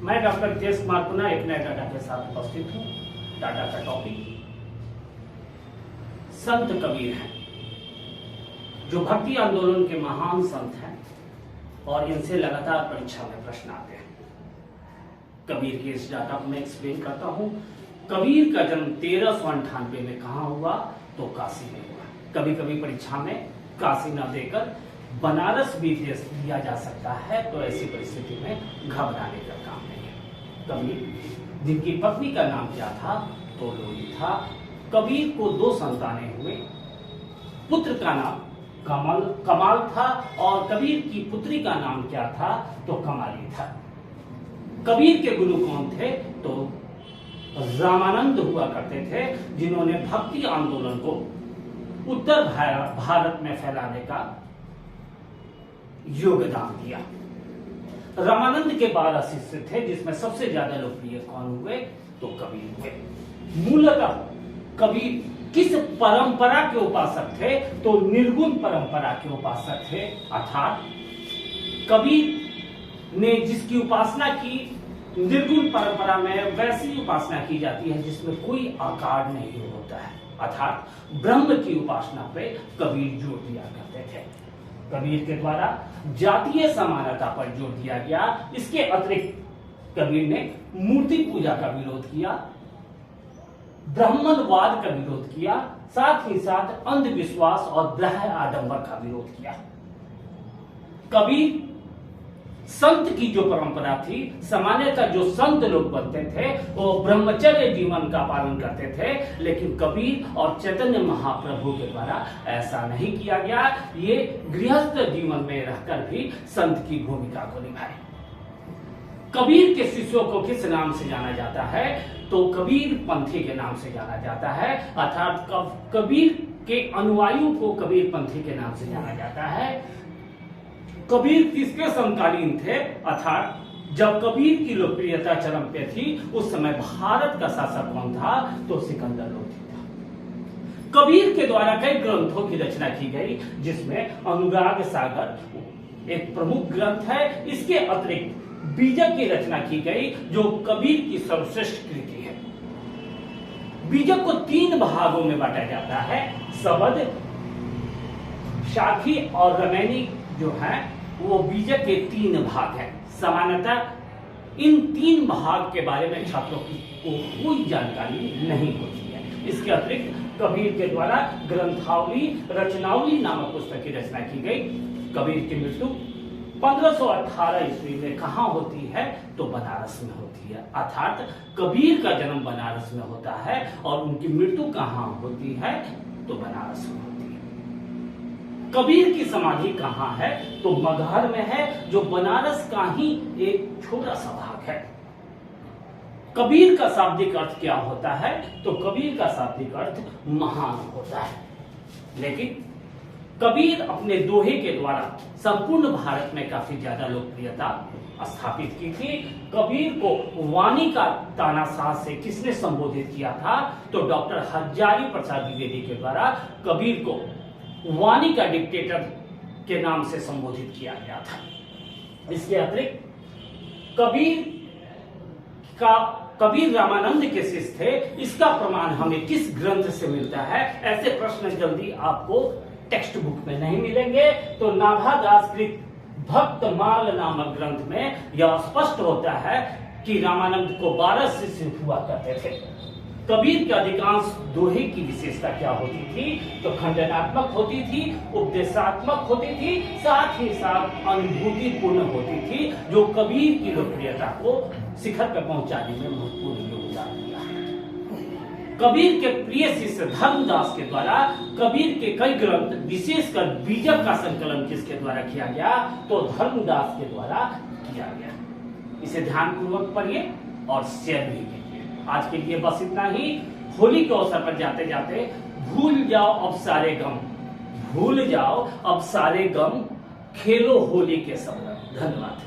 मैं डॉक्टर तेज कुमार पुनः एक नए डाटा के साथ उपस्थित हूँ। डाटा का टॉपिक संत कबीर हैं, जो भक्ति आंदोलन के महान संत हैं और इनसे लगातार परीक्षा में प्रश्न आते हैं। कबीर के इस डाटा को मैं एक्सप्लेन करता हूँ। कबीर का जन्म 1398 में कहाँ हुआ? तो काशी में हुआ। कभी कभी परीक्षा में काशी न देकर बनारस भी दिया जा सकता है, तो ऐसी परिस्थिति में घबराने का काम नहीं है। कबीर जिनकी पत्नी का नाम क्या था? तो लोई था। कबीर को 2 संतानें हुए। पुत्र का नाम कमाल था और कबीर की पुत्री का नाम क्या था? तो कमाली था। कबीर के गुरु कौन थे? तो रामानंद हुआ करते थे, जिन्होंने भक्ति आंदोलन को उत्तर भारत में फैलाने का योगदान दिया। रामानंद के 12 शिष्य थे, जिसमें सबसे ज्यादा लोकप्रिय कौन हुए? तो कबीर हुए। मूलतः कबीर किस परंपरा के उपासक थे? तो निर्गुण परंपरा के उपासक थे। अर्थात कबीर ने जिसकी उपासना की, निर्गुण परंपरा में वैसी उपासना की जाती है जिसमें कोई आकार नहीं होता है। अर्थात ब्रह्म की उपासना पे कबीर जोर दिया करते थे। कबीर के द्वारा जातीय समानता पर जोर दिया गया। इसके अतिरिक्त कबीर ने मूर्ति पूजा का विरोध किया, ब्राह्मणवाद का विरोध किया, साथ ही साथ अंधविश्वास और ग्रह आडंबर का विरोध किया। कबीर संत की जो परंपरा थी, सामान्यतः जो संत लोग बनते थे वो ब्रह्मचर्य जीवन का पालन करते थे, लेकिन कबीर और चैतन्य महाप्रभु के द्वारा ऐसा नहीं किया गया। ये गृहस्थ जीवन में रहकर भी संत की भूमिका को निभाए। कबीर के शिष्यों को किस नाम से जाना जाता है? तो कबीर पंथी के नाम से जाना जाता है। अर्थात कबीर के अनुयायियों को कबीर पंथी के नाम से जाना जाता है। कबीर किसके समकालीन थे? अर्थात जब कबीर की लोकप्रियता चरम पे थी, उस समय भारत का शासक कौन था? तो सिकंदर लोधी था। कबीर के द्वारा कई ग्रंथों की रचना की गई, जिसमें अनुराग सागर एक प्रमुख ग्रंथ है। इसके अतिरिक्त बीजक की रचना की गई, जो कबीर की सर्वश्रेष्ठ कृति है। बीजक को 3 भागों में बांटा जाता है। शबद, शाखी और रमैनी जो है वो बीजक के 3 भाग हैं। सामान्यतः इन 3 भाग के बारे में छात्रों को कोई जानकारी नहीं होती है। इसके अतिरिक्त कबीर के द्वारा ग्रंथावली, रचनावली नामक पुस्तक की रचना की गई। कबीर की मृत्यु 1518 ईस्वी में कहाँ होती है? तो बनारस में होती है। अर्थात कबीर का जन्म बनारस में होता है और उनकी मृत्यु कहाँ होती है? तो बनारस में होती है। कबीर की समाधि कहाँ है? तो मगहर में है, जो बनारस का ही एक छोटा सा भाग है। कबीर का शाब्दिक अर्थ क्या होता है? तो कबीर का शाब्दिक अर्थ महान होता है। लेकिन कबीर अपने दोहे के द्वारा संपूर्ण भारत में काफी ज्यादा लोकप्रियता स्थापित की थी। कबीर को वाणी का तानाशाह से किसने संबोधित किया था? तो डॉक्टर हजारी प्रसाद द्विवेदी के द्वारा कबीर को वाणी का डिक्टेटर के नाम से संबोधित किया गया था। इसके अतिरिक्त कबीर रामानंद के शिष्य थे। इसका प्रमाण हमें किस ग्रंथ से मिलता है? ऐसे प्रश्न जल्दी आपको टेक्स्ट बुक में नहीं मिलेंगे। तो नाभादास कृत भक्तमाल नामक ग्रंथ में यह स्पष्ट होता है कि रामानंद को 12 शिष्य हुआ करते थे। कबीर के अधिकांश दोहे की विशेषता क्या होती थी? तो खंडनात्मक होती थी, उपदेशात्मक होती थी, साथ ही साथ अनुभूतिपूर्ण होती थी, जो कबीर की लोकप्रियता को शिखर पर पहुंचाने में महत्वपूर्ण योगदान दिया। कबीर के प्रिय शिष्य धर्मदास के द्वारा कबीर के कई ग्रंथ, विशेषकर बीजक का संकलन किसके द्वारा किया गया? तो धर्मदास के द्वारा किया गया। इसे ध्यानपूर्वक पढ़िए और शेयर भी कीजिए। आज के लिए बस इतना ही। होली के अवसर पर जाते जाते भूल जाओ अब सारे गम, भूल जाओ अब सारे गम, खेलो होली के संग। धन्यवाद।